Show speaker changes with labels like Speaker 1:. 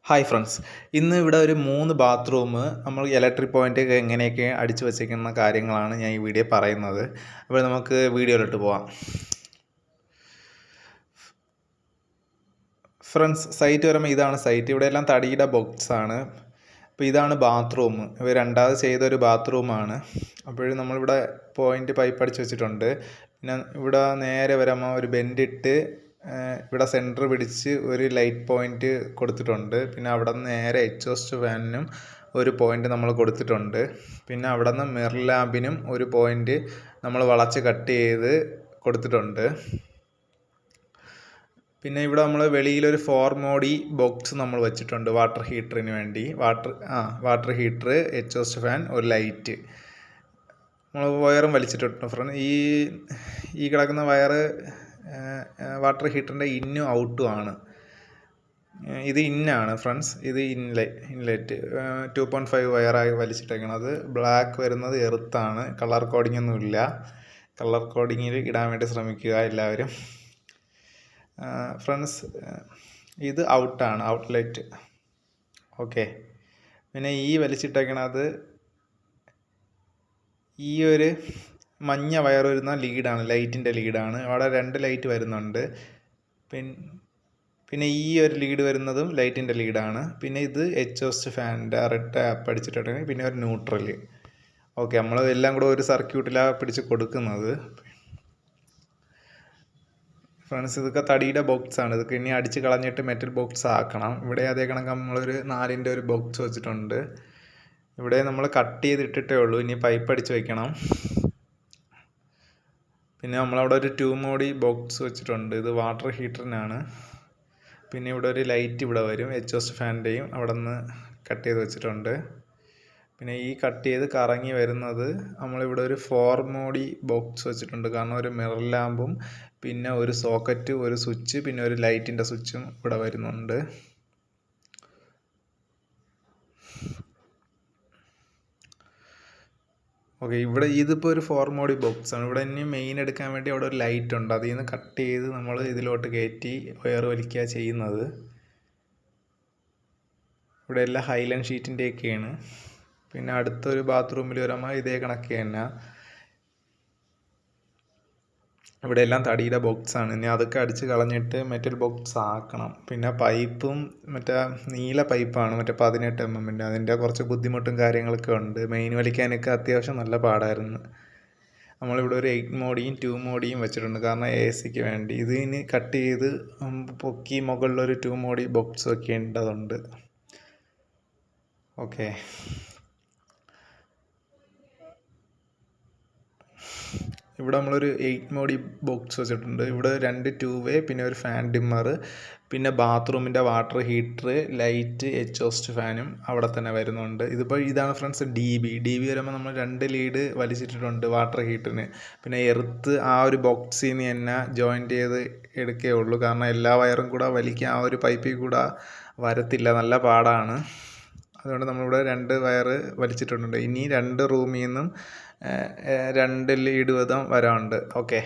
Speaker 1: Hi friends, ഇന്ന് ഇവിടെ ഒരു 3 ബാത്റൂം നമ്മൾ ഇലക്ട്രിക് പോയിൻ്റ് എങ്ങനെയൊക്കെ അടിച്ചു വച്ചേക്കുന്ന കാര്യങ്ങളാണ് ഞാൻ ഈ വീഡിയോ പറയുന്നത്. അപ്പോൾ നമുക്ക് വീഡിയോയിലോട്ട് പോവാം. ഫ്രണ്ട്സ്, സൈറ്റ് വരുമ്പോൾ ഇതാണ് സൈറ്റ്. ഇവിടെ എല്ലാം തടിയുടെ ബോക്സാണ്. അപ്പോൾ ഇതാണ് ബാത്റൂം. ഇവർ രണ്ടാമത് ചെയ്തൊരു ബാത്റൂമാണ്. അപ്പോഴും നമ്മളിവിടെ പോയിൻ്റ് പൈപ്പ് അടിച്ച് വെച്ചിട്ടുണ്ട്. പിന്നെ ഇവിടെ നേരെ വരുമ്പോൾ ഒരു ബെൻഡിട്ട് ഇവിടെ സെൻറ്റർ പിടിച്ച് ഒരു ലൈറ്റ് പോയിൻ്റ് കൊടുത്തിട്ടുണ്ട്. പിന്നെ അവിടെ നിന്ന് നേരെ എക്സോസ്റ്റ് ഫാനിനും ഒരു പോയിൻ്റ് നമ്മൾ കൊടുത്തിട്ടുണ്ട്. പിന്നെ അവിടെ നിന്ന് മിറർ ലാമ്പിനും ഒരു പോയിൻ്റ് നമ്മൾ വളച്ച് കട്ട് ചെയ്ത് കൊടുത്തിട്ടുണ്ട്. പിന്നെ ഇവിടെ നമ്മൾ വെളിയിലൊരു 4 മോഡി ബോക്സ് നമ്മൾ വെച്ചിട്ടുണ്ട് വാട്ടർ ഹീറ്ററിന് വേണ്ടി. വാട്ടർ ഹീറ്റർ, എക്സോസ്റ്റ് ഫാൻ, ഒരു ലൈറ്റ്. നമ്മൾ വയറും വലിച്ചിട്ടുണ്ട് ഫ്രണ്ട്. ഈ കിടക്കുന്ന വയറ് വാട്ടർ ഹീറ്ററിൻ്റെ ഇന്നും ഔട്ടും ആണ്. ഇത് ഇന്നാണ് ഫ്രണ്ട്സ്. ഇത് ഇൻലെറ്റ് 2.5 വയറായി വലിച്ചിട്ടേക്കണത്. ബ്ലാക്ക് വരുന്നത് എർത്താണ്. കളർ കോഡിംഗ് ഒന്നുമില്ല. കളർ കോഡിങ്ങിൽ ഇടാൻ വേണ്ടി ശ്രമിക്കുക എല്ലാവരും ഫ്രണ്ട്സ്. ഇത് ഔട്ടാണ്, ഔട്ട്ലെറ്റ്. ഓക്കെ. പിന്നെ ഈ വലിച്ചിട്ടേക്കണത് ഈ ഒരു മഞ്ഞ വയർ വരുന്ന ലീഡാണ്, ലൈറ്റിൻ്റെ ലീഡാണ്. അവിടെ 2 ലൈറ്റ് വരുന്നുണ്ട്. പിന്നെ ഈ ഒരു ലീഡ് വരുന്നതും ലൈറ്റിൻ്റെ ലീഡാണ്. പിന്നെ ഇത് എക്സോസ്റ്റ് ഫാനിൻ്റെ റെഡ് ടാപ്പ് അടിച്ചിട്ടുണ്ടെങ്കിൽ പിന്നെ ഒരു ന്യൂട്രൽ. ഓക്കെ, നമ്മൾ എല്ലാം കൂടെ ഒരു സർക്യൂട്ടിലാണ് പിടിച്ച് കൊടുക്കുന്നത് ഫ്രണ്ട്സ്. ഇതൊക്കെ തടിയുടെ ബോക്സാണ്. ഇതൊക്കെ ഇനി അടിച്ച് കളഞ്ഞിട്ട് മെറ്റൽ ബോക്സ് ആക്കണം. ഇവിടെ അതേ കണക്ക് നമ്മളൊരു 4ൻ്റെ ഒരു ബോക്സ് വെച്ചിട്ടുണ്ട്. ഇവിടെ നമ്മൾ കട്ട് ചെയ്തിട്ടിട്ടേ ഉള്ളൂ. ഇനി പൈപ്പ് അടിച്ച് വയ്ക്കണം. പിന്നെ നമ്മളവിടെ ഒരു 2 മോഡി ബോക്സ് വെച്ചിട്ടുണ്ട്. ഇത് വാട്ടർ ഹീറ്ററിനാണ്. പിന്നെ ഇവിടെ ഒരു ലൈറ്റ് ഇവിടെ വരും, എക്സോസ്റ്റ് ഫാനിൻ്റെയും അവിടെ നിന്ന് കട്ട് ചെയ്ത് വെച്ചിട്ടുണ്ട്. പിന്നെ ഈ കട്ട് ചെയ്ത് കറങ്ങി വരുന്നത് നമ്മളിവിടെ ഒരു 4 മോഡി ബോക്സ് വെച്ചിട്ടുണ്ട്. കാരണം ഒരു മിറർ ലാമ്പും പിന്നെ ഒരു സോക്കറ്റ്, ഒരു സ്വിച്ച്, പിന്നെ ഒരു ലൈറ്റിൻ്റെ സ്വിച്ചും ഇവിടെ വരുന്നുണ്ട്. ഓക്കെ, ഇവിടെ ഇതിപ്പോൾ ഒരു 4 മോഡി ബോക്സാണ്. ഇവിടെ ഇനി മെയിൻ എടുക്കാൻ വേണ്ടി അവിടെ ഒരു ലൈറ്റ് ഉണ്ട്. അതിൽ നിന്ന് കട്ട് ചെയ്ത് നമ്മൾ ഇതിലോട്ട് കയറ്റി വയർ വലിക്കുക ചെയ്യുന്നത്. ഇവിടെ എല്ലാം ഹൈലൈൻ ഷീറ്റിൻ്റെയൊക്കെയാണ്. പിന്നെ അടുത്തൊരു ബാത്റൂമിൽ വരുമ്പോൾ ഇതേ കണക്ക് തന്നെ. ഇവിടെ എല്ലാം തടിയുടെ ബോക്സാണ്. ഇനി അതൊക്കെ അടിച്ച് കളഞ്ഞിട്ട് മെറ്റൽ ബോക്സ് ആക്കണം. പിന്നെ പൈപ്പും മറ്റേ നീല പൈപ്പാണ്, മറ്റേ 18 mm. അതിൻ്റെ കുറച്ച് ബുദ്ധിമുട്ടും കാര്യങ്ങളൊക്കെ ഉണ്ട്. മെയിൻ വലിക്കാനൊക്കെ അത്യാവശ്യം നല്ല പാടായിരുന്നു. നമ്മളിവിടെ ഒരു 8 മോഡിയും 2 മോഡിയും വെച്ചിട്ടുണ്ട്, കാരണം AC വേണ്ടി. ഇതിന് കട്ട് ചെയ്ത് പൊക്കി മുകളിലൊരു 2 മോഡി ബോക്സ് വെക്കേണ്ടതുണ്ട്. ഓക്കെ, ഇവിടെ നമ്മളൊരു 8 മോഡി ബോക്സ് വെച്ചിട്ടുണ്ട്. ഇവിടെ 2 2 വേ, പിന്നെ ഒരു ഫാൻ ഡിമ്മർ, പിന്നെ ബാത്റൂമിൻ്റെ വാട്ടർ ഹീറ്റർ, ലൈറ്റ്, എക്സോസ്റ്റ് ഫാനും അവിടെ തന്നെ വരുന്നുണ്ട്. ഇതാണ് ഫ്രണ്ട്സ് DB വരുമ്പോൾ നമ്മൾ 2 ലീഡ് വലിച്ചിട്ടിട്ടുണ്ട് വാട്ടർ ഹീറ്ററിന്. പിന്നെ എർത്ത് ആ ഒരു ബോക്സിൽ നിന്ന് തന്നെ ജോയിൻറ്റ് ചെയ്ത് എടുക്കേ ഉള്ളൂ, കാരണം എല്ലാ വയറും കൂടെ വലിക്കാൻ ആ ഒരു പൈപ്പിൽ കൂടെ വരത്തില്ല, നല്ല പാടാണ്. അതുകൊണ്ട് നമ്മളിവിടെ 2 വയറ് വലിച്ചിട്ടുണ്ട്. ഇനി 2 റൂമിൽ നിന്നും 2 ലീഡ് വീതം വരാനുണ്ട്. ഓക്കെ.